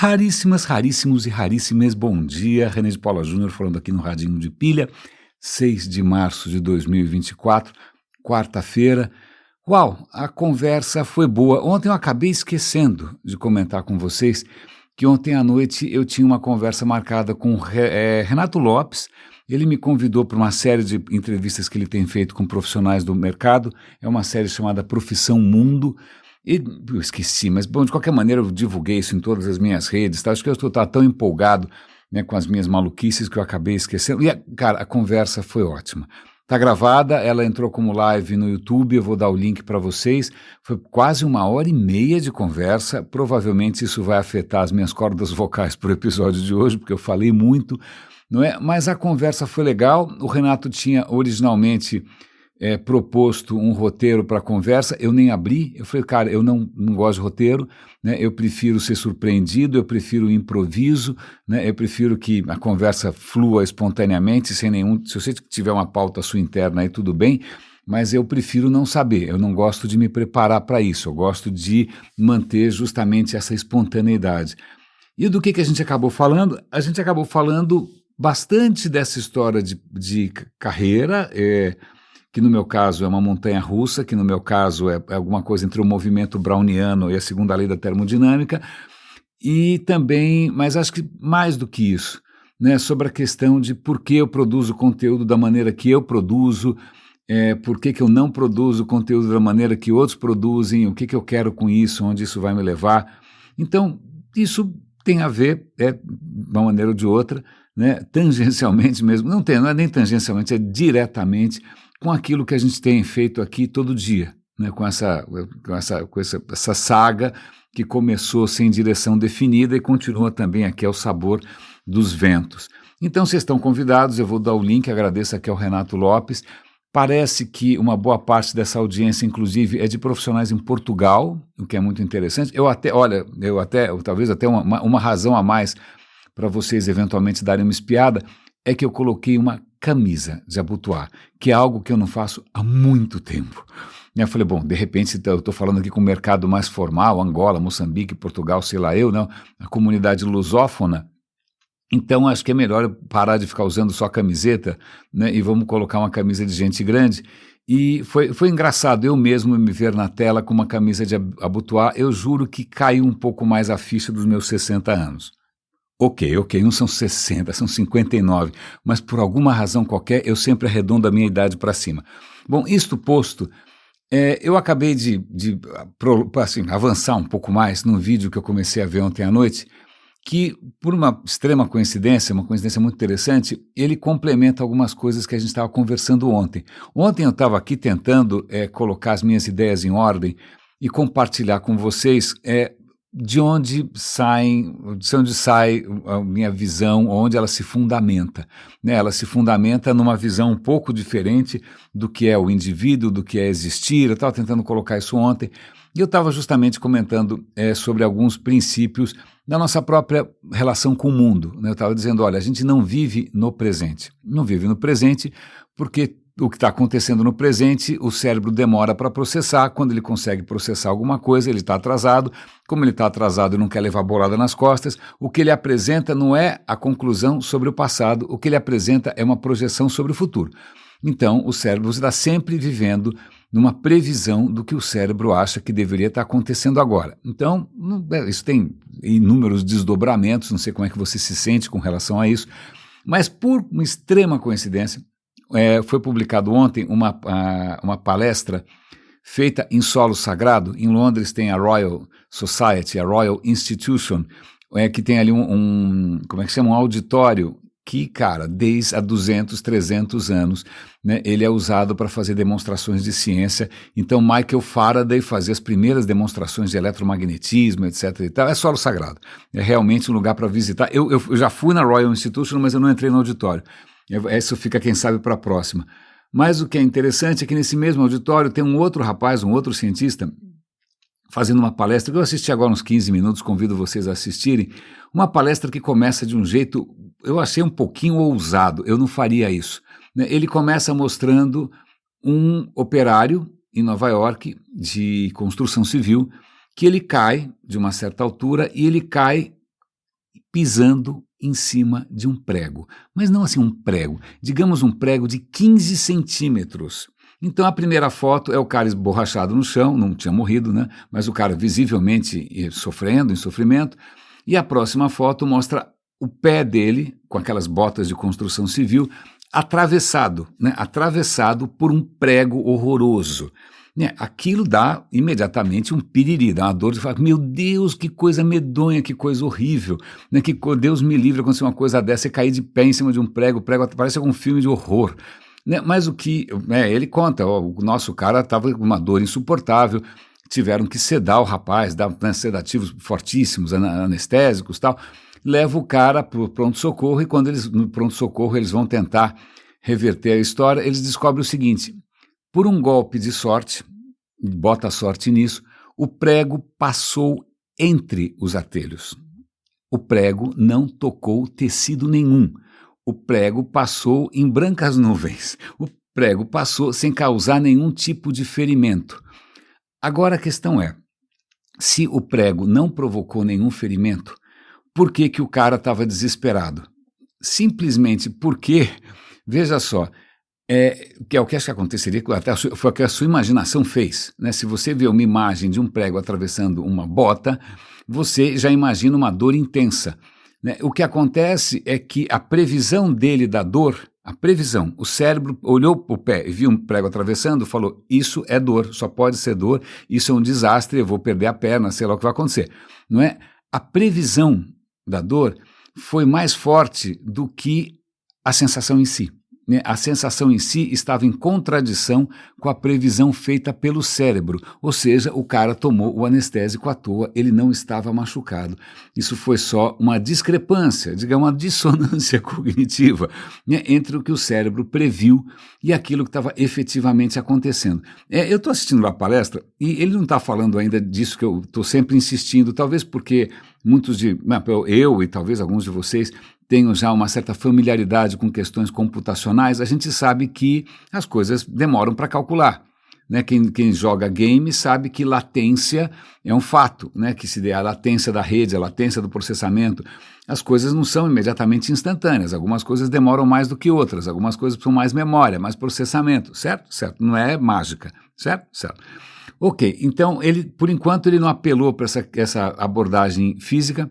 Raríssimas, raríssimos e raríssimas, bom dia. René de Paula Júnior falando aqui no Radinho de Pilha, 6 de março de 2024, quarta-feira. Uau, a conversa foi boa. Ontem eu acabei esquecendo de comentar com vocês que ontem à noite eu tinha uma conversa marcada com Renato Lopes. Ele me convidou para uma série de entrevistas que ele tem feito com profissionais do mercado. É uma série chamada Profissão Mundo. E eu esqueci, mas bom, de qualquer maneira eu divulguei isso em todas as minhas redes, tá? Acho que eu estou tão empolgado, né, com as minhas maluquices que eu acabei esquecendo. E, cara, a conversa foi ótima. Tá gravada, ela entrou como live no YouTube, eu vou dar o link para vocês. Foi quase 1h30 de conversa, provavelmente isso vai afetar as minhas cordas vocais pro episódio de hoje, porque eu falei muito, não é? Mas a conversa foi legal. O Renato tinha originalmente proposto um roteiro para a conversa, eu nem abri, eu falei, cara, eu não gosto de roteiro, né? Eu prefiro ser surpreendido, eu prefiro o improviso, né? Eu prefiro que a conversa flua espontaneamente, sem nenhum, se você tiver uma pauta sua interna aí, tudo bem, mas eu prefiro não saber, eu não gosto de me preparar para isso, eu gosto de manter justamente essa espontaneidade. E do que a gente acabou falando? A gente acabou falando bastante dessa história de carreira, que no meu caso é uma montanha-russa, que no meu caso é alguma coisa entre o movimento browniano e a segunda lei da termodinâmica, e também, mas acho que mais do que isso, né, sobre a questão de por que eu produzo conteúdo da maneira que eu produzo, por que eu não produzo conteúdo da maneira que outros produzem, o que eu quero com isso, onde isso vai me levar. Então, isso tem a ver, de uma maneira ou de outra, né, tangencialmente mesmo, não é nem tangencialmente, é diretamente com aquilo que a gente tem feito aqui todo dia, né, com essa saga que começou sem direção definida e continua também aqui ao sabor dos ventos. Então vocês estão convidados, eu vou dar o link, agradeço aqui ao Renato Lopes. Parece que uma boa parte dessa audiência, inclusive, é de profissionais em Portugal, o que é muito interessante. Talvez até uma razão a mais para vocês eventualmente darem uma espiada, é que eu coloquei uma camisa de abotoar, que é algo que eu não faço há muito tempo. Eu falei, bom, de repente eu estou falando aqui com o mercado mais formal, Angola, Moçambique, Portugal, sei lá eu, não, a comunidade lusófona, então acho que é melhor eu parar de ficar usando só camiseta, né, e vamos colocar uma camisa de gente grande. E foi engraçado eu mesmo me ver na tela com uma camisa de abotoar. Eu juro que caiu um pouco mais a ficha dos meus 60 anos. Ok, não são 60, são 59, mas por alguma razão qualquer eu sempre arredondo a minha idade para cima. Bom, isto posto, eu acabei de avançar um pouco mais num vídeo que eu comecei a ver ontem à noite, que por uma extrema coincidência, uma coincidência muito interessante, ele complementa algumas coisas que a gente estava conversando ontem. Ontem eu estava aqui tentando colocar as minhas ideias em ordem e compartilhar com vocês de onde sai a minha visão, onde ela se fundamenta, né? Ela se fundamenta numa visão um pouco diferente do que é o indivíduo, do que é existir. Eu estava tentando colocar isso ontem, e eu estava justamente comentando sobre alguns princípios da nossa própria relação com o mundo, né? Eu estava dizendo, olha, a gente não vive no presente. Não vive no presente porque o que está acontecendo no presente, o cérebro demora para processar. Quando ele consegue processar alguma coisa, ele está atrasado. Como ele está atrasado e não quer levar bolada nas costas, o que ele apresenta não é a conclusão sobre o passado, o que ele apresenta é uma projeção sobre o futuro. Então, o cérebro está sempre vivendo numa previsão do que o cérebro acha que deveria estar acontecendo agora. Então, isso tem inúmeros desdobramentos, não sei como é que você se sente com relação a isso, mas por uma extrema coincidência, foi publicado ontem uma palestra feita em solo sagrado. Em Londres tem a Royal Society, a Royal Institution, que tem ali como é que chama? Um auditório que, cara, desde há 200, 300 anos, né, ele é usado para fazer demonstrações de ciência. Então Michael Faraday fazia as primeiras demonstrações de eletromagnetismo, etc. e tal. É solo sagrado, é realmente um lugar para visitar. Eu já fui na Royal Institution, mas eu não entrei no auditório. Isso fica, quem sabe, para a próxima. Mas o que é interessante é que nesse mesmo auditório tem um outro rapaz, um outro cientista, fazendo uma palestra, que eu assisti agora uns 15 minutos, convido vocês a assistirem, uma palestra que começa de um jeito, eu achei um pouquinho ousado, eu não faria isso, né? Ele começa mostrando um operário em Nova York, de construção civil, que ele cai de uma certa altura e ele cai pisando em cima de um prego. Mas não assim um prego, digamos um prego de 15 centímetros. Então a primeira foto é o cara esborrachado no chão, não tinha morrido, né? Mas o cara visivelmente sofrendo, em sofrimento. E a próxima foto mostra o pé dele, com aquelas botas de construção civil, atravessado, né? Atravessado por um prego horroroso. Aquilo dá imediatamente um piriri, dá uma dor de falar, meu Deus, que coisa medonha, que coisa horrível, né? Que Deus me livre acontecer uma coisa dessa e cair de pé em cima de um prego, o prego parece algum filme de horror. Né? Mas o que ele conta, o nosso cara estava com uma dor insuportável, tiveram que sedar o rapaz, dar sedativos fortíssimos, anestésicos e tal, leva o cara para o pronto-socorro e quando no pronto-socorro eles vão tentar reverter a história, eles descobrem o seguinte: por um golpe de sorte, bota a sorte nisso, o prego passou entre os artelhos. O prego não tocou tecido nenhum. O prego passou em brancas nuvens. O prego passou sem causar nenhum tipo de ferimento. Agora a questão é, se o prego não provocou nenhum ferimento, por que que o cara estava desesperado? Simplesmente porque, veja só, que é o que acho que aconteceria, até foi o que a sua imaginação fez, né? Se você vê uma imagem de um prego atravessando uma bota, você já imagina uma dor intensa, né? O que acontece é que a previsão dele da dor, o cérebro olhou para o pé e viu um prego atravessando, falou, isso é dor, só pode ser dor, isso é um desastre, eu vou perder a perna, sei lá o que vai acontecer. Não é? A previsão da dor foi mais forte do que a sensação em si. A sensação em si estava em contradição com a previsão feita pelo cérebro, ou seja, o cara tomou o anestésico à toa, ele não estava machucado. Isso foi só uma discrepância, digamos, uma dissonância cognitiva, né, entre o que o cérebro previu e aquilo que estava efetivamente acontecendo. Eu estou assistindo lá a palestra e ele não está falando ainda disso que eu estou sempre insistindo, talvez porque eu e talvez alguns de vocês tenham já uma certa familiaridade com questões computacionais, a gente sabe que as coisas demoram para calcular. Né? Quem joga game sabe que latência é um fato, né? Que se der a latência da rede, a latência do processamento, as coisas não são imediatamente instantâneas, algumas coisas demoram mais do que outras, algumas coisas precisam mais memória, mais processamento, certo? Certo, não é mágica, certo? Certo. Ok, então, por enquanto ele não apelou para essa abordagem física,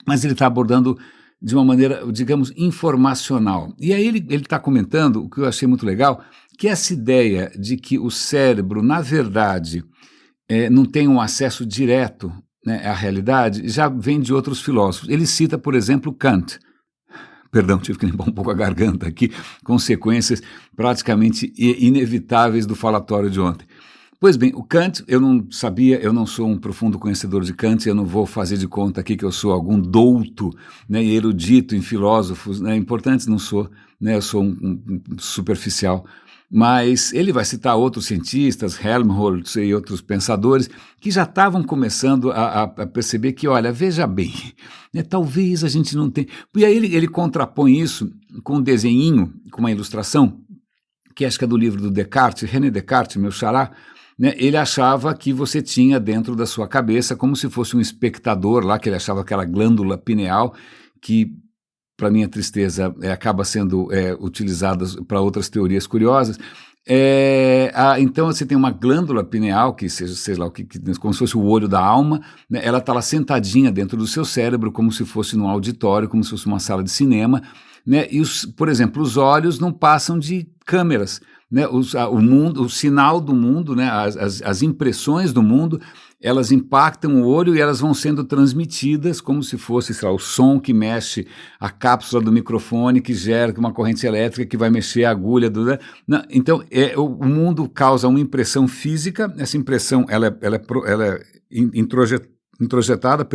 mas ele está abordando de uma maneira, digamos, informacional. E aí ele está comentando, o que eu achei muito legal, que essa ideia de que o cérebro, na verdade, não tem um acesso direto, né, à realidade, já vem de outros filósofos. Ele cita, por exemplo, Kant. Perdão, tive que limpar um pouco a garganta aqui, consequências praticamente inevitáveis do falatório de ontem. Pois bem, o Kant, eu não sabia, eu não sou um profundo conhecedor de Kant, eu não vou fazer de conta aqui que eu sou algum douto, né, erudito em filósofos, né, importantes não sou, né, eu sou um superficial, mas ele vai citar outros cientistas, Helmholtz e outros pensadores, que já estavam começando a perceber que, olha, veja bem, né, talvez a gente não tenha... E aí ele contrapõe isso com um desenhinho, com uma ilustração, que acho que é do livro do Descartes, René Descartes, meu xará, né, ele achava que você tinha dentro da sua cabeça como se fosse um espectador lá, que ele achava aquela glândula pineal, que, para minha tristeza, acaba sendo utilizada para outras teorias curiosas. Então você tem uma glândula pineal, que seja lá, como se fosse o olho da alma, né, ela está lá sentadinha dentro do seu cérebro, como se fosse num auditório, como se fosse uma sala de cinema, né, e, por exemplo, os olhos não passam de câmeras, né, o sinal do mundo, né, as impressões do mundo, elas impactam o olho e elas vão sendo transmitidas como se fosse, sei lá, o som que mexe a cápsula do microfone, que gera uma corrente elétrica que vai mexer a agulha do... Não, então, o mundo causa uma impressão física, essa impressão ela é introjetada,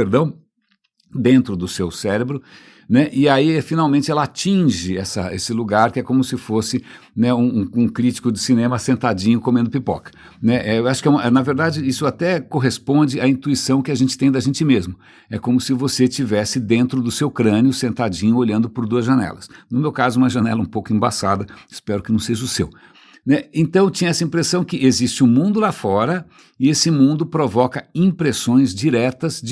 dentro do seu cérebro, né? E aí finalmente ela atinge esse lugar que é como se fosse, né, um crítico de cinema sentadinho comendo pipoca, né? Eu acho que na verdade isso até corresponde à intuição que a gente tem da gente mesmo. É como se você estivesse dentro do seu crânio sentadinho olhando por duas janelas. No meu caso, uma janela um pouco embaçada, espero que não seja o seu. Né? Então tinha essa impressão que existe um mundo lá fora e esse mundo provoca impressões diretas,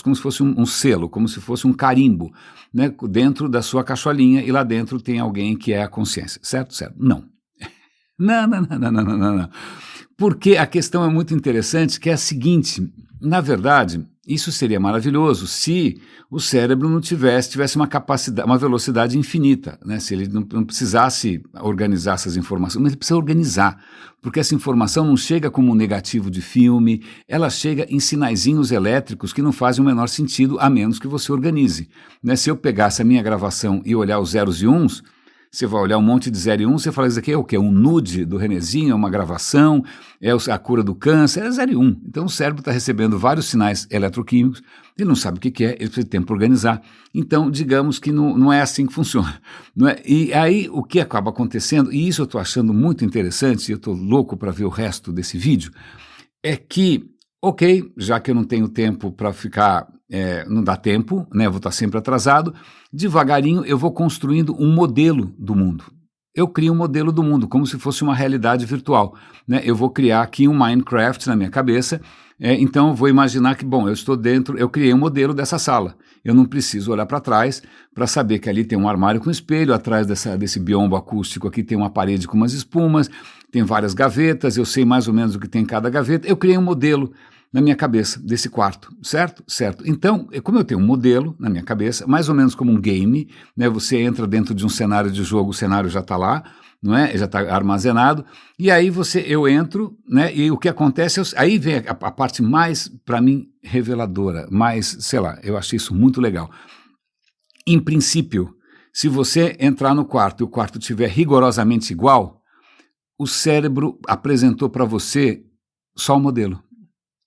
como se fosse um selo, como se fosse um carimbo, né? Dentro da sua cacholinha e lá dentro tem alguém que é a consciência, certo? Certo? Não. Não. Porque a questão é muito interessante, que é a seguinte, na verdade, isso seria maravilhoso se o cérebro não tivesse uma capacidade, uma velocidade infinita, né? Se ele não precisasse organizar essas informações, mas ele precisa organizar, porque essa informação não chega como um negativo de filme, ela chega em sinaizinhos elétricos que não fazem o menor sentido, a menos que você organize, né? Se eu pegasse a minha gravação e olhar os zeros e uns, você vai olhar um monte de 0 e 1, você fala, isso aqui é o quê? Um nude do Renezinho, é uma gravação, é a cura do câncer, é 0 e 1. Então o cérebro está recebendo vários sinais eletroquímicos, ele não sabe o que é, ele precisa de tempo para organizar. Então, digamos que não é assim que funciona. Não é? E aí o que acaba acontecendo, e isso eu estou achando muito interessante, e eu estou louco para ver o resto desse vídeo, é que, ok, já que eu não tenho tempo para ficar, não dá tempo, né, eu vou estar sempre atrasado, devagarinho eu vou construindo um modelo do mundo. Eu crio um modelo do mundo, como se fosse uma realidade virtual, né? Eu vou criar aqui um Minecraft na minha cabeça, então eu vou imaginar que, bom, eu estou dentro, eu criei um modelo dessa sala. Eu não preciso olhar para trás para saber que ali tem um armário com espelho, atrás desse biombo acústico aqui tem uma parede com umas espumas, tem várias gavetas, eu sei mais ou menos o que tem em cada gaveta. Eu criei um modelo na minha cabeça desse quarto, certo? Certo. Então, como eu tenho um modelo na minha cabeça, mais ou menos como um game, né? Você entra dentro de um cenário de jogo, o cenário já está lá, não é? Já está armazenado, e aí eu entro, né? E o que acontece, aí vem a parte mais, para mim, reveladora, mais, sei lá, eu achei isso muito legal. Em princípio, se você entrar no quarto e o quarto estiver rigorosamente igual, o cérebro apresentou para você só o modelo.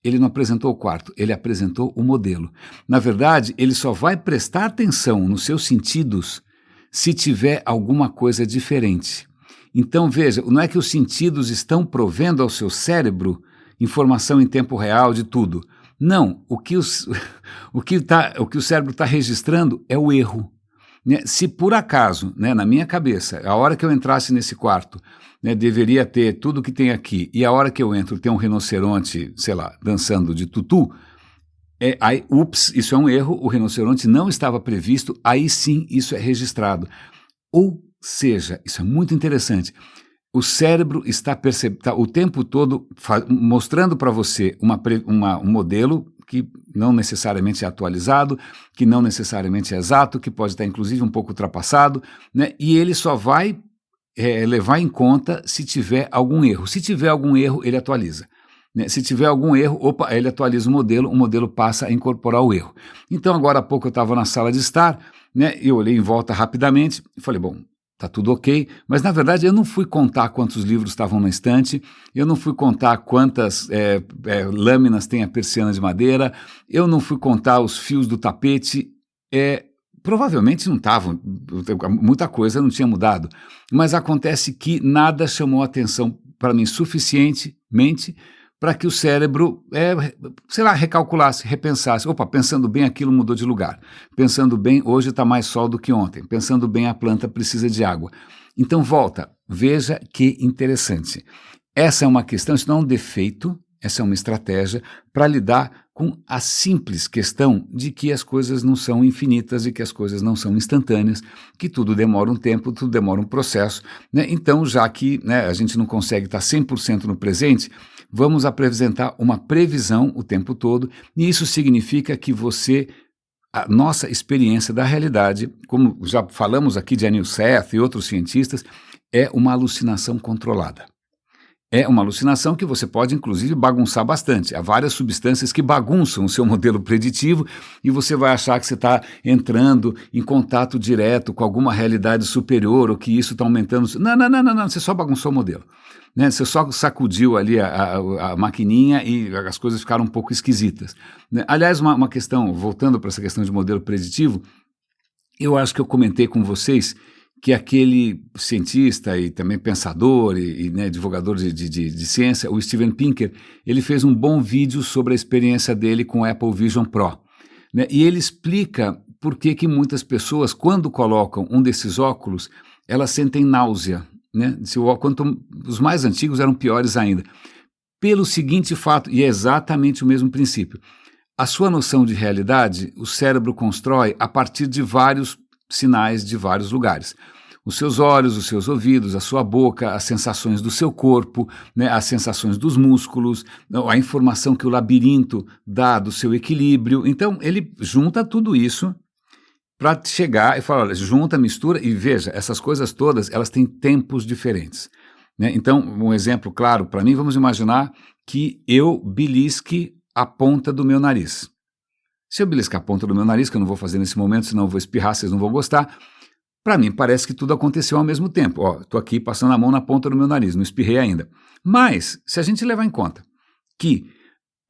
Ele não apresentou o quarto, ele apresentou o modelo. Na verdade, ele só vai prestar atenção nos seus sentidos se tiver alguma coisa diferente. Então, veja, não é que os sentidos estão provendo ao seu cérebro informação em tempo real de tudo. Não, o que o cérebro está registrando é o erro. Né? Se por acaso, né, na minha cabeça, a hora que eu entrasse nesse quarto, né, deveria ter tudo que tem aqui, e a hora que eu entro tem um rinoceronte, sei lá, dançando de tutu, aí, ups, isso é um erro, o rinoceronte não estava previsto, aí sim isso é registrado. Ou seja, isso é muito interessante, o cérebro está o tempo todo mostrando para você um modelo que não necessariamente é atualizado, que não necessariamente é exato, que pode estar inclusive um pouco ultrapassado, né, e ele só vai levar em conta se tiver algum erro. Se tiver algum erro, ele atualiza. Né? Se tiver algum erro, ele atualiza o modelo passa a incorporar o erro. Então, agora há pouco eu estava na sala de estar, né, eu olhei em volta rapidamente e falei, bom, está tudo ok, mas na verdade eu não fui contar quantos livros estavam na estante, eu não fui contar quantas lâminas tem a persiana de madeira, eu não fui contar os fios do tapete, provavelmente não estavam, muita coisa não tinha mudado, mas acontece que nada chamou atenção para mim suficientemente para que o cérebro, recalculasse, repensasse. Opa, pensando bem, aquilo mudou de lugar. Pensando bem, hoje está mais sol do que ontem. Pensando bem, a planta precisa de água. Então volta, veja que interessante. Essa é uma questão, isso não é um defeito, essa é uma estratégia para lidar com a simples questão de que as coisas não são infinitas e que as coisas não são instantâneas, que tudo demora um tempo, tudo demora um processo. Né? Então, já que, né, a gente não consegue estar 100% no presente, vamos apresentar uma previsão o tempo todo, e isso significa que a nossa experiência da realidade, como já falamos aqui de Anil Seth e outros cientistas, é uma alucinação controlada. É uma alucinação que você pode, inclusive, bagunçar bastante. Há várias substâncias que bagunçam o seu modelo preditivo e você vai achar que você está entrando em contato direto com alguma realidade superior ou que isso está aumentando. Não, você só bagunçou o modelo. Né? Você só sacudiu ali a maquininha e as coisas ficaram um pouco esquisitas. Né? Aliás, uma questão, voltando para essa questão de modelo preditivo, eu acho que eu comentei com vocês que aquele cientista e também pensador e né, divulgador de ciência, o Steven Pinker, ele fez um bom vídeo sobre a experiência dele com o Apple Vision Pro. Né? E ele explica por que muitas pessoas, quando colocam um desses óculos, elas sentem náusea. né? Os mais antigos eram piores ainda. Pelo seguinte fato, e é exatamente o mesmo princípio. A sua noção de realidade, o cérebro constrói a partir de vários sinais de vários lugares. Os seus olhos, os seus ouvidos, a sua boca, as sensações do seu corpo, né, as sensações dos músculos, a informação que o labirinto dá do seu equilíbrio. Então, ele junta tudo isso para chegar e falar, olha, junta, mistura e veja, essas coisas todas, elas têm tempos diferentes, né? Então, um exemplo claro para mim, vamos imaginar que eu belisque a ponta do meu nariz. Se eu beliscar a ponta do meu nariz, que eu não vou fazer nesse momento, senão eu vou espirrar, vocês não vão gostar, para mim parece que tudo aconteceu ao mesmo tempo. Ó, estou aqui passando a mão na ponta do meu nariz, não espirrei ainda. Mas, se a gente levar em conta que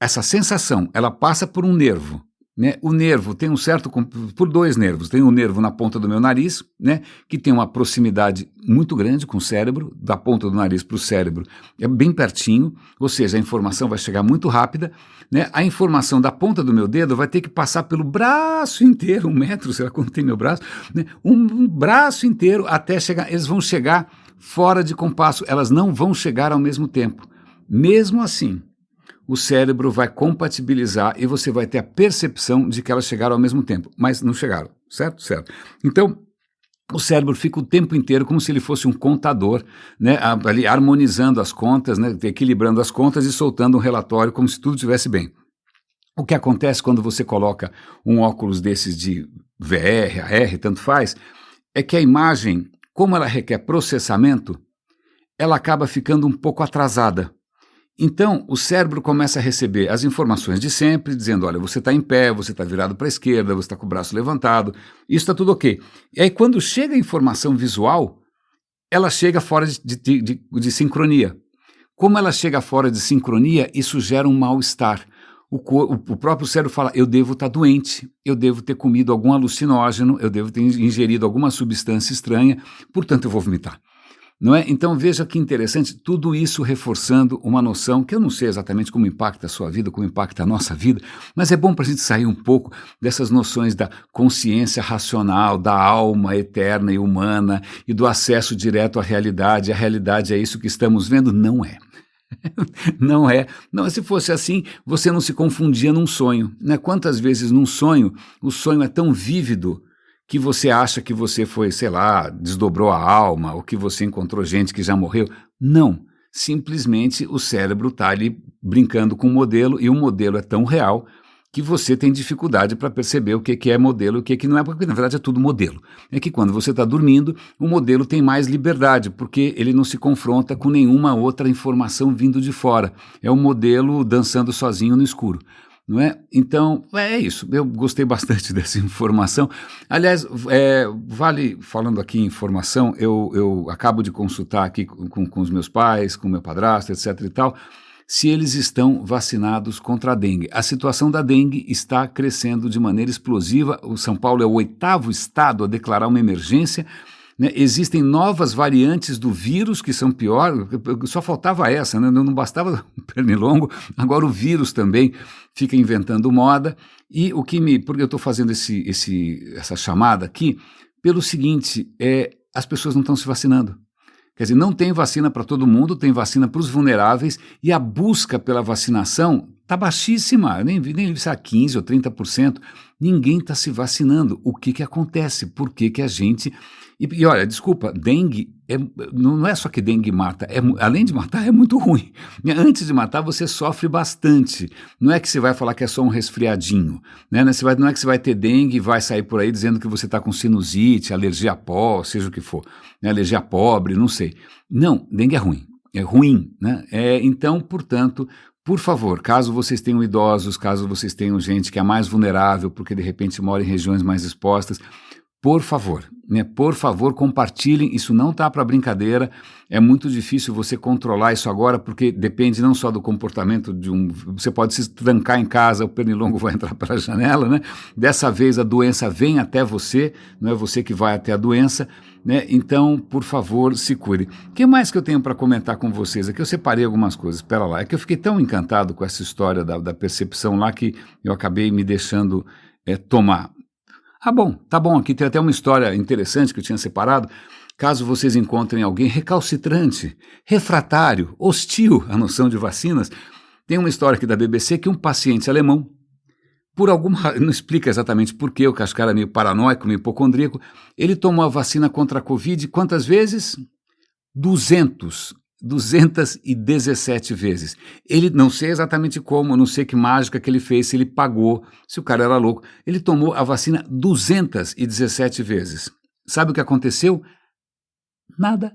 essa sensação, ela passa por um nervo, né? O nervo tem por dois nervos, tem um nervo na ponta do meu nariz, né? Que tem uma proximidade muito grande com o cérebro, da ponta do nariz para o cérebro, é bem pertinho, ou seja, a informação vai chegar muito rápida, né? A informação da ponta do meu dedo vai ter que passar pelo braço inteiro, 1 metro, sei lá quanto tem meu braço, né? Um braço inteiro até chegar, eles vão chegar fora de compasso, elas não vão chegar ao mesmo tempo. Mesmo assim, o cérebro vai compatibilizar e você vai ter a percepção de que elas chegaram ao mesmo tempo, mas não chegaram, certo? Certo. Então, o cérebro fica o tempo inteiro como se ele fosse um contador, né, ali harmonizando as contas, né, equilibrando as contas e soltando um relatório como se tudo estivesse bem. O que acontece quando você coloca um óculos desses de VR, AR, tanto faz, é que a imagem, como ela requer processamento, ela acaba ficando um pouco atrasada. Então, o cérebro começa a receber as informações de sempre, dizendo, olha, você está em pé, você está virado para a esquerda, você está com o braço levantado, isso está tudo ok. E aí, quando chega a informação visual, ela chega fora de sincronia. Como ela chega fora de sincronia, isso gera um mal-estar. O próprio cérebro fala, eu devo estar doente, eu devo ter comido algum alucinógeno, eu devo ter ingerido alguma substância estranha, portanto eu vou vomitar. Não é? Então veja que interessante, tudo isso reforçando uma noção que eu não sei exatamente como impacta a sua vida, como impacta a nossa vida, mas é bom para a gente sair um pouco dessas noções da consciência racional, da alma eterna e humana e do acesso direto à realidade. A realidade é isso que estamos vendo? Não é. Não é. Não, se fosse assim, você não se confundia num sonho, né? Quantas vezes num sonho, o sonho é tão vívido que você acha que você foi, sei lá, desdobrou a alma, ou que você encontrou gente que já morreu. Não, simplesmente o cérebro está ali brincando com o modelo, e o modelo é tão real que você tem dificuldade para perceber o que é modelo e o que não é, porque na verdade é tudo modelo. É que quando você está dormindo, o modelo tem mais liberdade, porque ele não se confronta com nenhuma outra informação vindo de fora. É um modelo dançando sozinho no escuro. Não é? Então, é isso. Eu gostei bastante dessa informação. Aliás, vale, falando aqui em informação, eu acabo de consultar aqui com os meus pais, com meu padrasto, etc. e tal, se eles estão vacinados contra a dengue. A situação da dengue está crescendo de maneira explosiva. O São Paulo é o 8º estado a declarar uma emergência. Né? Existem novas variantes do vírus que são piores, só faltava essa, né? Não bastava o pernilongo, agora o vírus também fica inventando moda. E porque eu estou fazendo essa chamada aqui, pelo seguinte, as pessoas não estão se vacinando. Quer dizer, não tem vacina para todo mundo, tem vacina para os vulneráveis, e a busca pela vacinação está baixíssima, nem se é 15% ou 30%. Ninguém está se vacinando. O que acontece? Por que a gente... E olha, desculpa, dengue, não é só que dengue mata, além de matar, é muito ruim. Antes de matar, você sofre bastante. Não é que você vai falar que é só um resfriadinho, né? Não é que você vai ter dengue e vai sair por aí dizendo que você está com sinusite, alergia a pó, seja o que for, né? Alergia a pobre, não sei. Não, dengue é ruim, né? Então, portanto... Por favor, caso vocês tenham idosos, caso vocês tenham gente que é mais vulnerável porque de repente mora em regiões mais expostas, por favor, compartilhem, isso não está para brincadeira, é muito difícil você controlar isso agora, porque depende não só do comportamento você pode se trancar em casa, o pernilongo vai entrar pela janela, né? Dessa vez a doença vem até você, não é você que vai até a doença, né? Então, por favor, se cuide. O que mais que eu tenho para comentar com vocês? Aqui eu separei algumas coisas, espera lá, é que eu fiquei tão encantado com essa história da percepção lá que eu acabei me deixando tomar. Ah, bom, tá bom, aqui tem até uma história interessante que eu tinha separado. caso vocês encontrem alguém recalcitrante, refratário, hostil à noção de vacinas, tem uma história aqui da BBC que um paciente alemão, por alguma, não explica exatamente por quê, o cara é meio paranoico, meio hipocondríaco, ele tomou a vacina contra a Covid quantas vezes? 217 vezes. Ele, não sei exatamente como, não sei que mágica que ele fez, se ele pagou, se o cara era louco, ele tomou a vacina 217 vezes. Sabe o que aconteceu? Nada.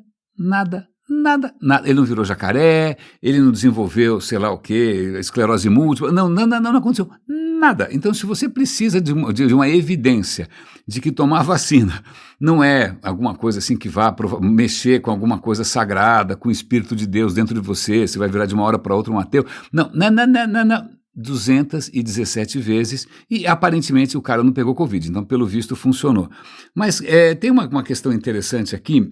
Ele não virou jacaré, ele não desenvolveu, sei lá o quê, esclerose múltipla, não aconteceu nada. Então, se você precisa de uma evidência de que tomar vacina não é alguma coisa assim que vá mexer com alguma coisa sagrada, com o Espírito de Deus dentro de você vai virar de uma hora para outra um ateu, não. 217 vezes e aparentemente o cara não pegou Covid, então pelo visto funcionou. Mas tem uma questão interessante aqui.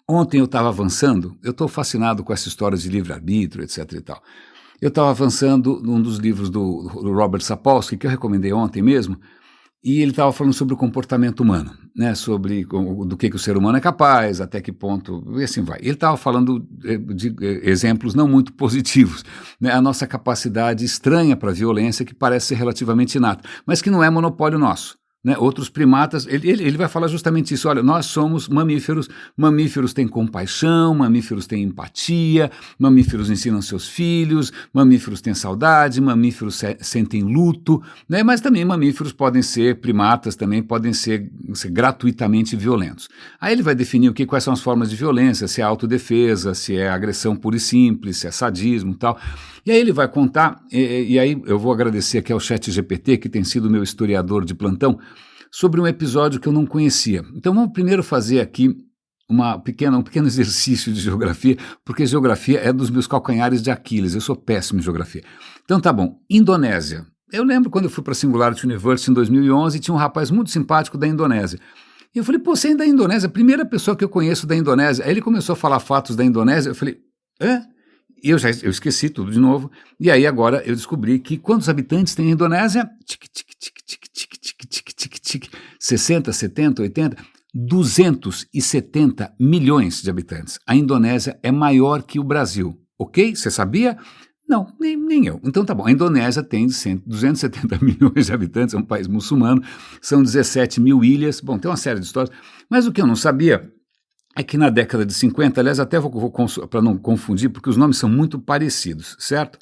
Ontem eu estava avançando, eu estou fascinado com essa história de livre-arbítrio, etc. e tal. Eu estava avançando num dos livros do Robert Sapolsky, que eu recomendei ontem mesmo, e ele estava falando sobre o comportamento humano, né, sobre do que o ser humano é capaz, até que ponto, e assim vai. Ele estava falando de exemplos não muito positivos, né, a nossa capacidade estranha para a violência, que parece ser relativamente inata, mas que não é monopólio nosso. Né, outros primatas, ele vai falar justamente isso, olha, nós somos mamíferos têm compaixão, mamíferos têm empatia, mamíferos ensinam seus filhos, mamíferos têm saudade, mamíferos sentem luto, né, mas também mamíferos podem ser, primatas também podem ser gratuitamente violentos. Aí ele vai definir quais são as formas de violência, se é autodefesa, se é agressão pura e simples, se é sadismo e tal. E aí ele vai contar, e aí eu vou agradecer aqui ao ChatGPT, que tem sido meu historiador de plantão, sobre um episódio que eu não conhecia. Então vamos primeiro fazer aqui um pequeno exercício de geografia, porque geografia é dos meus calcanhares de Aquiles, eu sou péssimo em geografia. Então tá bom, Indonésia. Eu lembro quando eu fui para a Singularity University em 2011, tinha um rapaz muito simpático da Indonésia. E eu falei, pô, você é da Indonésia? A primeira pessoa que eu conheço da Indonésia. Aí ele começou a falar fatos da Indonésia, eu falei, E eu esqueci tudo de novo, e aí agora eu descobri que quantos habitantes tem a Indonésia? 60, 70, 80, 270 milhões de habitantes. A Indonésia é maior que o Brasil, ok? Você sabia? Não, nem eu. Então tá bom, a Indonésia tem 270 milhões de habitantes, é um país muçulmano, são 17 mil ilhas, bom, tem uma série de histórias, mas o que eu não sabia é que na década de 50, aliás, até vou para não confundir, porque os nomes são muito parecidos, certo?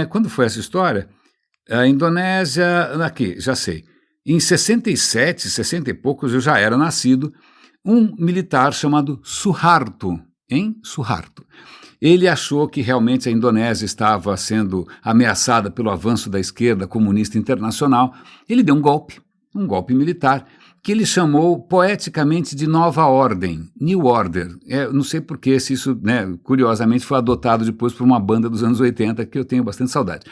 Quando foi essa história? A Indonésia, aqui, já sei. Em 67, 60 e poucos, eu já era nascido, um militar chamado Suharto, Suharto. Ele achou que realmente a Indonésia estava sendo ameaçada pelo avanço da esquerda comunista internacional. Ele deu um golpe militar, que ele chamou poeticamente de Nova Ordem, New Order. Não sei porque se isso, né, curiosamente, foi adotado depois por uma banda dos anos 80, que eu tenho bastante saudade.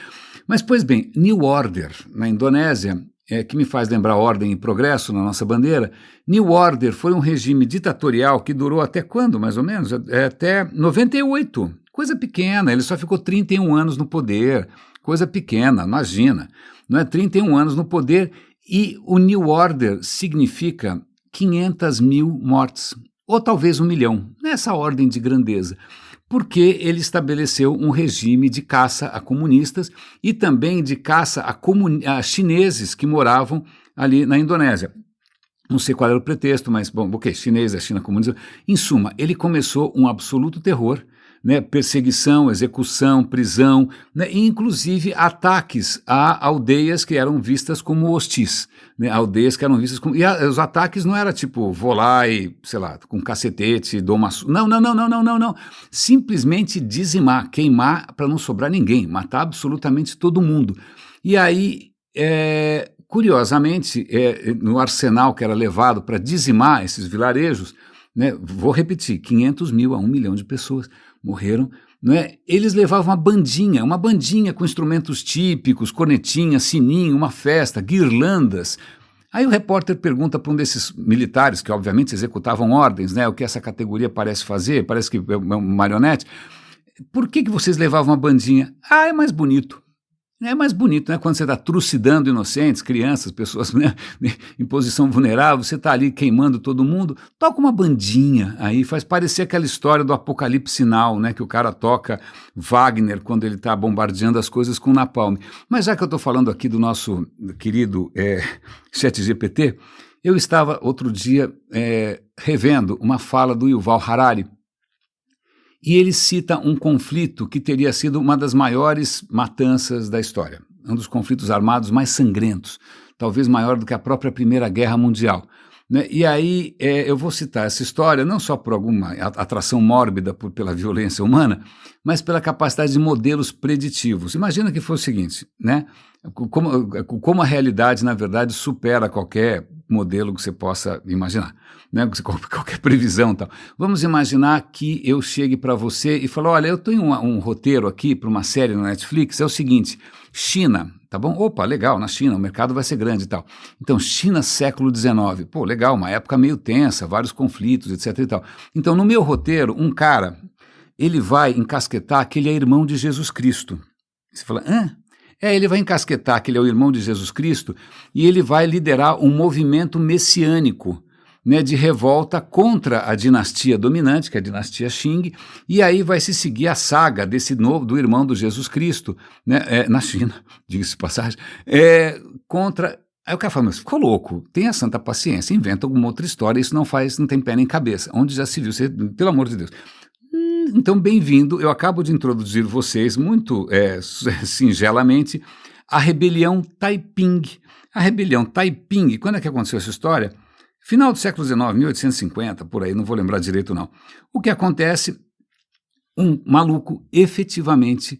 Mas, pois bem, New Order, na Indonésia, que me faz lembrar ordem e progresso na nossa bandeira, New Order foi um regime ditatorial que durou até quando, mais ou menos? Até 98. Coisa pequena, ele só ficou 31 anos no poder. Coisa pequena, imagina. Não é 31 anos no poder. E o New Order significa 500 mil mortes, ou talvez 1 milhão, nessa ordem de grandeza, porque ele estabeleceu um regime de caça a comunistas e também de caça a chineses que moravam ali na Indonésia. Não sei qual era o pretexto, mas, bom, ok, chinês, a China comunista. Em suma, ele começou um absoluto terror, né, perseguição, execução, prisão, né, e inclusive ataques a aldeias que eram vistas como hostis, né, aldeias que eram vistas como... E os ataques não era tipo, vou lá e, sei lá, com cacetete, dou uma... Não. Simplesmente dizimar, queimar para não sobrar ninguém, matar absolutamente todo mundo. E aí, curiosamente, no arsenal que era levado para dizimar esses vilarejos, né, vou repetir, 500 mil a 1 milhão de pessoas morreram, né? Eles levavam uma bandinha com instrumentos típicos, cornetinha, sininho, uma festa, guirlandas. Aí o repórter pergunta para um desses militares, que obviamente executavam ordens, né, o que essa categoria parece fazer, parece que é uma marionete, por que vocês levavam uma bandinha? É mais bonito. É mais bonito, né? Quando você está trucidando inocentes, crianças, pessoas, né, em posição vulnerável, você está ali queimando todo mundo, toca uma bandinha aí, faz parecer aquela história do Apocalipse Sinal, né? Que o cara toca Wagner quando ele está bombardeando as coisas com napalm. Mas já que eu estou falando aqui do nosso querido ChatGPT, eu estava outro dia revendo uma fala do Yuval Harari, e ele cita um conflito que teria sido uma das maiores matanças da história, um dos conflitos armados mais sangrentos, talvez maior do que a própria Primeira Guerra Mundial. Né? E aí eu vou citar essa história não só por alguma atração mórbida pela violência humana, mas pela capacidade de modelos preditivos. Imagina que fosse o seguinte, né? Como a realidade, na verdade, supera qualquer modelo que você possa imaginar, né? Qualquer previsão e tal. Vamos imaginar que eu chegue para você e falo, olha, eu tenho um roteiro aqui para uma série na Netflix, é o seguinte, China, tá bom? Opa, legal, na China, o mercado vai ser grande e tal. Então, China século XIX, pô, legal, uma época meio tensa, vários conflitos, etc e tal. Então, no meu roteiro, um cara, ele vai encasquetar que ele é irmão de Jesus Cristo. Você fala, hã? Ele vai encasquetar que ele é o irmão de Jesus Cristo e ele vai liderar um movimento messiânico, né, de revolta contra a dinastia dominante, que é a dinastia Qing, e aí vai se seguir a saga do irmão do Jesus Cristo, né, na China, diga-se de passagem, contra... Aí o cara fala, mas ficou louco, tenha santa paciência, inventa alguma outra história, isso não tem pé nem cabeça, onde já se viu, pelo amor de Deus. Então, bem-vindo, eu acabo de introduzir vocês muito singelamente a rebelião Taiping. A rebelião Taiping, quando é que aconteceu essa história? Final do século XIX, 1850, por aí, não vou lembrar direito não. O que acontece? Um maluco efetivamente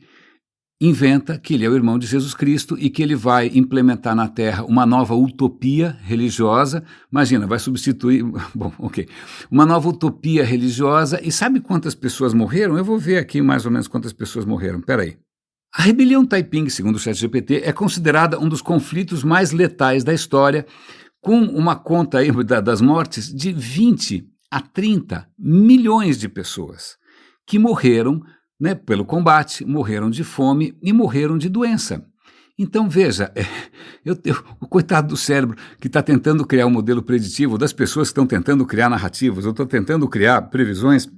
inventa que ele é o irmão de Jesus Cristo e que ele vai implementar na Terra uma nova utopia religiosa. Imagina, vai substituir... Bom, ok. Uma nova utopia religiosa. E sabe quantas pessoas morreram? Eu vou ver aqui mais ou menos quantas pessoas morreram. Espera aí. A rebelião Taiping, segundo o ChatGPT, é considerada um dos conflitos mais letais da história, com uma conta aí das mortes de 20 a 30 milhões de pessoas que morreram, né, pelo combate, morreram de fome e morreram de doença. Então, veja, o coitado do cérebro que está tentando criar um modelo preditivo, das pessoas que estão tentando criar narrativas, eu estou tentando criar previsões,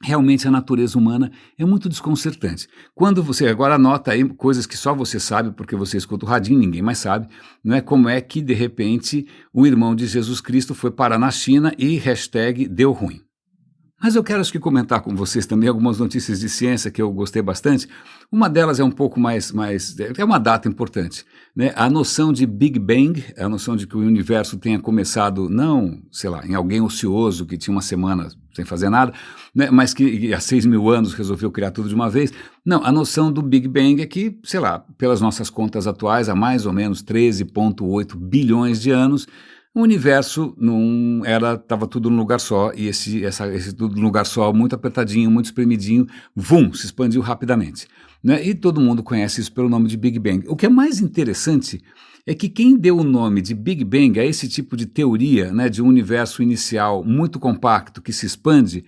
realmente a natureza humana é muito desconcertante. Quando você agora anota aí coisas que só você sabe, porque você escuta o radinho, ninguém mais sabe, não é? Como é que, de repente, o irmão de Jesus Cristo foi parar na China e hashtag deu ruim. Mas eu quero acho que comentar com vocês também algumas notícias de ciência que eu gostei bastante. Uma delas é um pouco mais é uma data importante, né? A noção de Big Bang, a noção de que o universo tenha começado não, sei lá, em alguém ocioso que tinha uma semana sem fazer nada, né? Mas que há 6.000 anos resolveu criar tudo de uma vez. Não, a noção do Big Bang é que, sei lá, pelas nossas contas atuais, há mais ou menos 13,8 bilhões de anos, o universo estava tudo num lugar só, e esse tudo num lugar só, muito apertadinho, muito espremidinho, se expandiu rapidamente. Né? E todo mundo conhece isso pelo nome de Big Bang. O que é mais interessante é que quem deu o nome de Big Bang a esse tipo de teoria, né, de um universo inicial muito compacto que se expande,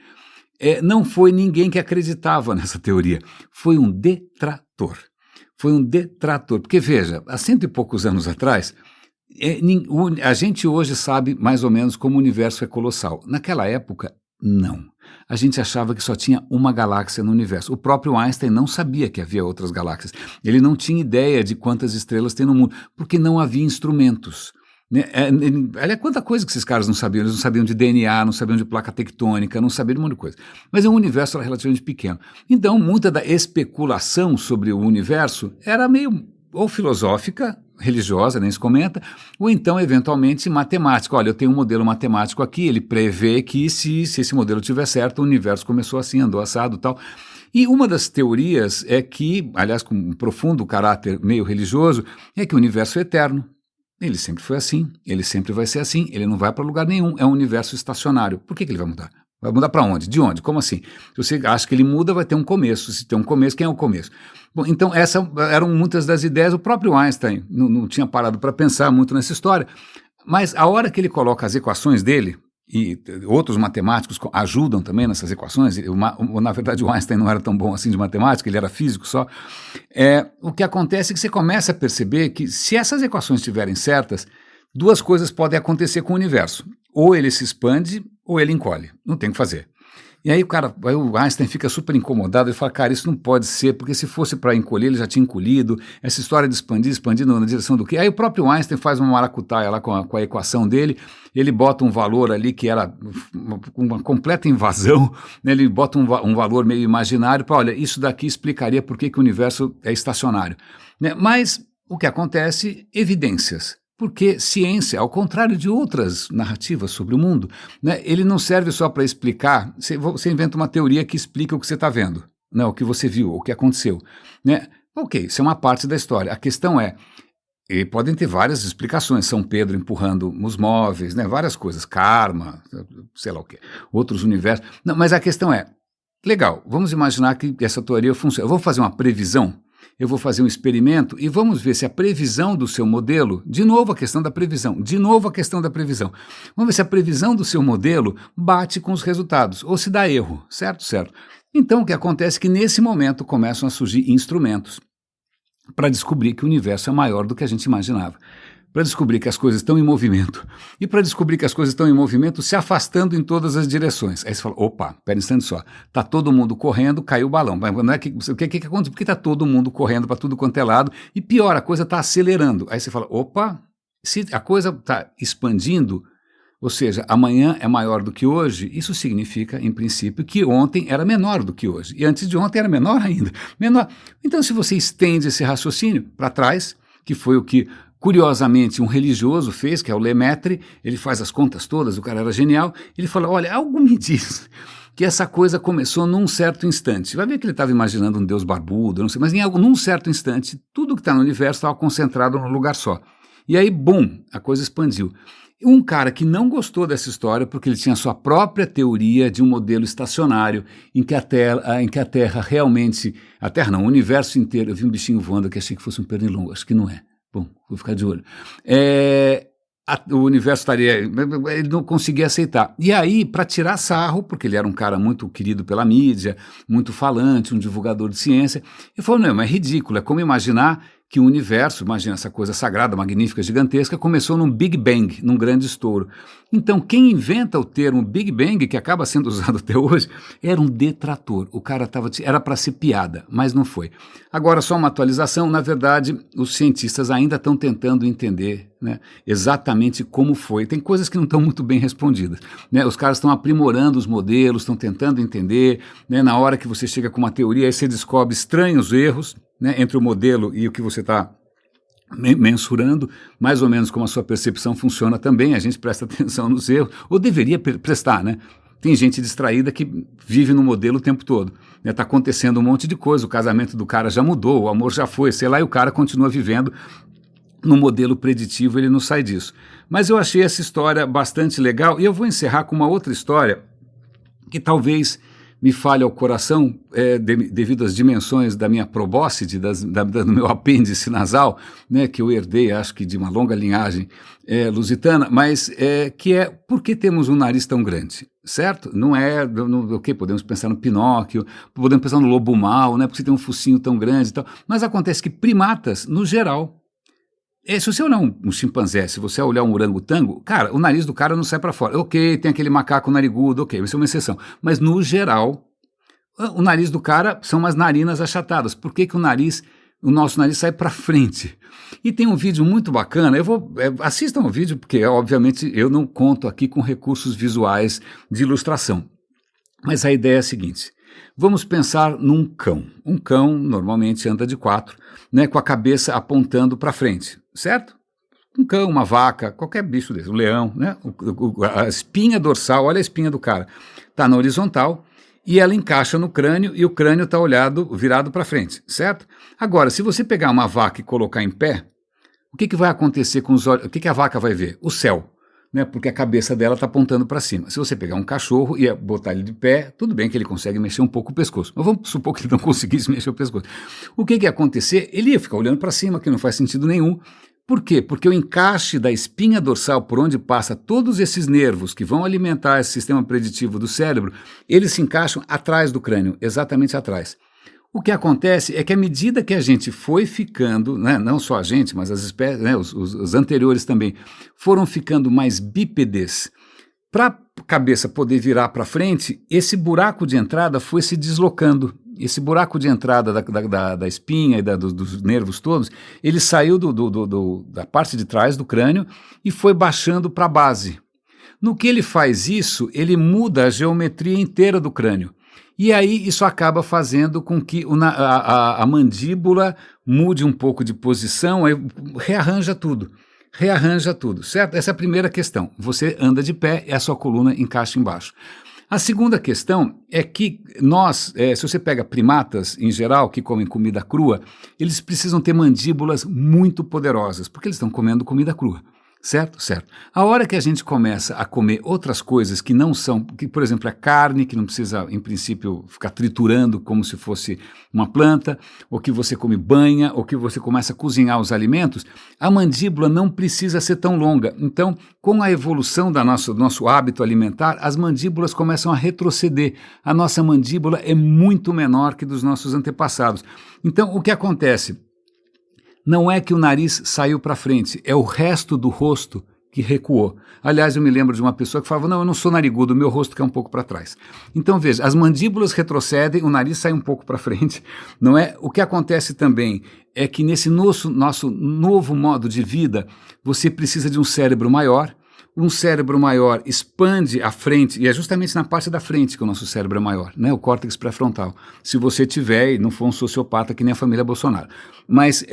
não foi ninguém que acreditava nessa teoria, foi um detrator. Foi um detrator, porque veja, há 100 e poucos anos atrás, a gente hoje sabe mais ou menos como o universo é colossal. Naquela época, não. A gente achava que só tinha uma galáxia no universo. O próprio Einstein não sabia que havia outras galáxias. Ele não tinha ideia de quantas estrelas tem no mundo, porque não havia instrumentos. Né? Olha quanta coisa que esses caras não sabiam. Eles não sabiam de DNA, não sabiam de placa tectônica, não sabiam de um monte de coisa. Mas o universo era relativamente pequeno. Então, muita da especulação sobre o universo era meio ou filosófica, religiosa, nem se comenta, ou então, eventualmente, matemática. Olha, eu tenho um modelo matemático aqui, ele prevê que se esse modelo tiver certo, o universo começou assim, andou assado e tal. E uma das teorias é que, aliás, com um profundo caráter meio religioso, é que o universo é eterno. Ele sempre foi assim, ele sempre vai ser assim, ele não vai para lugar nenhum, é um universo estacionário. Por que ele vai mudar? Vai mudar para onde? De onde? Como assim? Se você acha que ele muda, vai ter um começo. Se tem um começo, quem é o começo? Bom, então essas eram muitas das ideias. O próprio Einstein não tinha parado para pensar muito nessa história, mas a hora que ele coloca as equações dele, e outros matemáticos ajudam também nessas equações. Na verdade, o Einstein não era tão bom assim de matemática, ele era físico só. O que acontece é que você começa a perceber que, se essas equações estiverem certas, duas coisas podem acontecer com o universo. Ou ele se expande, ou ele encolhe. Não tem o que fazer. E aí o Einstein fica super incomodado, ele fala, cara, isso não pode ser, porque se fosse para encolher, ele já tinha encolhido, essa história de expandir na direção do quê? Aí o próprio Einstein faz uma maracutaia lá com a equação dele, ele bota um valor ali que era uma completa invasão, né? Ele bota um valor meio imaginário para, olha, isso daqui explicaria por que o universo é estacionário. Né? Mas o que acontece? Evidências. Porque ciência, ao contrário de outras narrativas sobre o mundo, né, ele não serve só para explicar. Você inventa uma teoria que explica o que você está vendo, né, o que você viu, o que aconteceu. Né? Ok, isso é uma parte da história. A questão e podem ter várias explicações. São Pedro empurrando os móveis, né, várias coisas, karma, sei lá o quê, outros universos. Não, mas a questão legal, vamos imaginar que essa teoria funciona. Eu vou fazer uma previsão. Eu vou fazer um experimento e vamos ver se a previsão do seu modelo, de novo a questão da previsão, vamos ver se a previsão do seu modelo bate com os resultados, ou se dá erro, certo? Então o que acontece é que nesse momento começam a surgir instrumentos para descobrir que o universo é maior do que a gente imaginava, para descobrir que as coisas estão em movimento, e para descobrir que as coisas estão em movimento se afastando em todas as direções. Aí você fala, opa, pera um instante só, está todo mundo correndo, caiu o balão. Mas não é o que acontece? Porque está todo mundo correndo para tudo quanto é lado, e pior, a coisa está acelerando. Aí você fala, opa, se a coisa está expandindo, ou seja, amanhã é maior do que hoje, isso significa, em princípio, que ontem era menor do que hoje, e antes de ontem era menor ainda. Então, se você estende esse raciocínio para trás, que foi o que curiosamente, um religioso fez, que é o Lemaitre, ele faz as contas todas, o cara era genial, ele fala, olha, algo me diz que essa coisa começou num certo instante. Vai ver que ele estava imaginando um deus barbudo, não sei, mas num certo instante, tudo que está no universo estava concentrado num lugar só. E aí, bum, a coisa expandiu. Um cara que não gostou dessa história, porque ele tinha sua própria teoria de um modelo estacionário, em que a Terra realmente, a Terra não, o universo inteiro, eu vi um bichinho voando que achei que fosse um pernilongo, acho que não é. Bom, vou ficar de olho. O universo estaria... Ele não conseguia aceitar. E aí, para tirar sarro, porque ele era um cara muito querido pela mídia, muito falante, um divulgador de ciência, ele falou, não, mas é ridículo, é como imaginar que o universo, imagina essa coisa sagrada, magnífica, gigantesca, começou num Big Bang, num grande estouro. Então, quem inventa o termo Big Bang, que acaba sendo usado até hoje, era um detrator. O cara era para ser piada, mas não foi. Agora, só uma atualização, na verdade, os cientistas ainda estão tentando entender, né, exatamente como foi. Tem coisas que não estão muito bem respondidas. Né? Os caras estão aprimorando os modelos, estão tentando entender. Né? Na hora que você chega com uma teoria, aí você descobre estranhos erros, né, entre o modelo e o que você está mensurando, mais ou menos como a sua percepção funciona também, a gente presta atenção nos erros, ou deveria prestar, né? Tem gente distraída que vive no modelo o tempo todo, né? Está acontecendo um monte de coisa, o casamento do cara já mudou, o amor já foi, sei lá, e o cara continua vivendo no modelo preditivo, ele não sai disso. Mas eu achei essa história bastante legal, e eu vou encerrar com uma outra história que talvez me falha ao coração devido às dimensões da minha probóscide, do meu apêndice nasal, né, que eu herdei, acho que de uma longa linhagem lusitana, mas que é por que temos um nariz tão grande, certo? Não é, ok, podemos pensar no Pinóquio, podemos pensar no lobo mau, né, porque você tem um focinho tão grande e tal, mas acontece que primatas, no geral, se você olhar um chimpanzé, se você olhar um orangotango, cara, o nariz do cara não sai para fora. Ok, tem aquele macaco narigudo, ok, isso é uma exceção. Mas, no geral, o nariz do cara são umas narinas achatadas. Por que o nosso nariz sai para frente? E tem um vídeo muito bacana, assistam o vídeo, porque, obviamente, eu não conto aqui com recursos visuais de ilustração. Mas a ideia é a seguinte... Vamos pensar num cão. Um cão normalmente anda de 4, né, com a cabeça apontando para frente, certo? Um cão, uma vaca, qualquer bicho desse, um leão, né? A espinha dorsal, olha a espinha do cara, está na horizontal e ela encaixa no crânio e o crânio está virado para frente, certo? Agora, se você pegar uma vaca e colocar em pé, o que vai acontecer com os olhos? O que a vaca vai ver? O céu. Né, porque a cabeça dela está apontando para cima. Se você pegar um cachorro e botar ele de pé, tudo bem que ele consegue mexer um pouco o pescoço, mas vamos supor que ele não conseguisse mexer o pescoço. O que ia acontecer? Ele ia ficar olhando para cima, que não faz sentido nenhum, Por quê? Porque o encaixe da espinha dorsal, por onde passa todos esses nervos que vão alimentar esse sistema preditivo do cérebro, eles se encaixam atrás do crânio, exatamente atrás. O que acontece é que à medida que a gente foi ficando, né, não só a gente, mas as espécies, né, os anteriores também, foram ficando mais bípedes, para a cabeça poder virar para frente, esse buraco de entrada foi se deslocando. Esse buraco de entrada da espinha e dos nervos todos, ele saiu da parte de trás do crânio e foi baixando para a base. No que ele faz isso, ele muda a geometria inteira do crânio. E aí isso acaba fazendo com que a mandíbula mude um pouco de posição, aí rearranja tudo, certo? Essa é a primeira questão. Você anda de pé e a sua coluna encaixa embaixo. A segunda questão é que nós, se você pega primatas em geral que comem comida crua, eles precisam ter mandíbulas muito poderosas, porque eles estão comendo comida crua. Certo? Certo. A hora que a gente começa a comer outras coisas que não são, que, por exemplo, a carne, que não precisa, em princípio, ficar triturando como se fosse uma planta, ou que você come banha, ou que você começa a cozinhar os alimentos, a mandíbula não precisa ser tão longa. Então, com a evolução do nosso hábito alimentar, as mandíbulas começam a retroceder. A nossa mandíbula é muito menor que dos nossos antepassados. Então, o que acontece? Não é que o nariz saiu para frente, é o resto do rosto que recuou. Aliás, eu me lembro de uma pessoa que falava, não, eu não sou narigudo, o meu rosto quer um pouco para trás. Então, veja, as mandíbulas retrocedem, o nariz sai um pouco para frente, não é? O que acontece também é que nesse nosso novo modo de vida, você precisa de um cérebro maior. Um cérebro maior expande a frente, e é justamente na parte da frente que o nosso cérebro é maior, né? O córtex pré-frontal. Se você tiver e não for um sociopata que nem a família Bolsonaro. Mas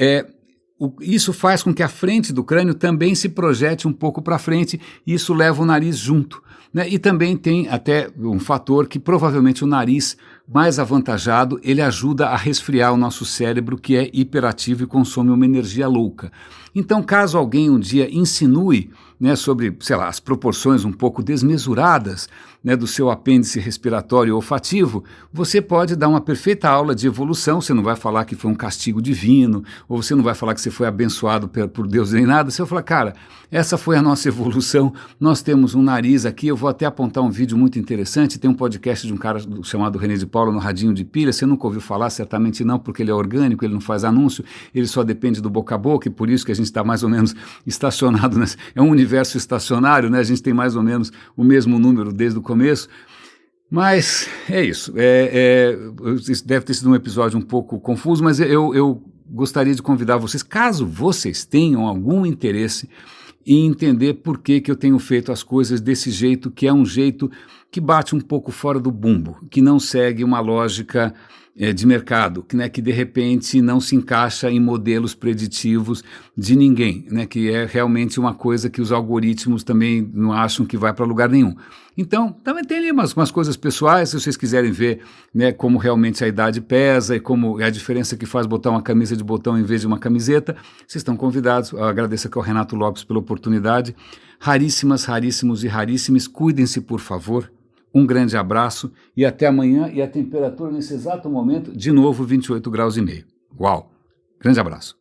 isso faz com que a frente do crânio também se projete um pouco para frente e isso leva o nariz junto, né? E também tem até um fator que provavelmente o nariz mais avantajado, ele ajuda a resfriar o nosso cérebro que é hiperativo e consome uma energia louca. Então, caso alguém um dia insinue, né, sobre, sei lá, as proporções um pouco desmesuradas, né, do seu apêndice respiratório olfativo, você pode dar uma perfeita aula de evolução. Você não vai falar que foi um castigo divino, ou você não vai falar que você foi abençoado por Deus nem nada. Você vai falar, cara, essa foi a nossa evolução, nós temos um nariz aqui. Eu vou até apontar um vídeo muito interessante, tem um podcast de um cara chamado René de Paula no Radinho de Pilha. Você nunca ouviu falar? Certamente não, porque ele é orgânico, ele não faz anúncio, ele só depende do boca a boca, e por isso que a gente está mais ou menos estacionado, é um universo estacionário, né? A gente tem mais ou menos o mesmo número desde o começo, mas é isso. Isso deve ter sido um episódio um pouco confuso, mas eu gostaria de convidar vocês, caso vocês tenham algum interesse em entender por que eu tenho feito as coisas desse jeito, que é um jeito que bate um pouco fora do bumbo, que não segue uma lógica de mercado, que de repente não se encaixa em modelos preditivos de ninguém, né, que é realmente uma coisa que os algoritmos também não acham que vai para lugar nenhum. Então, também tem ali umas coisas pessoais, se vocês quiserem ver, né, como realmente a idade pesa e como é a diferença que faz botar uma camisa de botão em vez de uma camiseta, vocês estão convidados. Eu agradeço aqui ao Renato Lopes pela oportunidade. Raríssimas, raríssimos e raríssimes, cuidem-se, por favor. Um grande abraço e até amanhã. E a temperatura nesse exato momento, de novo, 28 graus e meio. Uau! Grande abraço.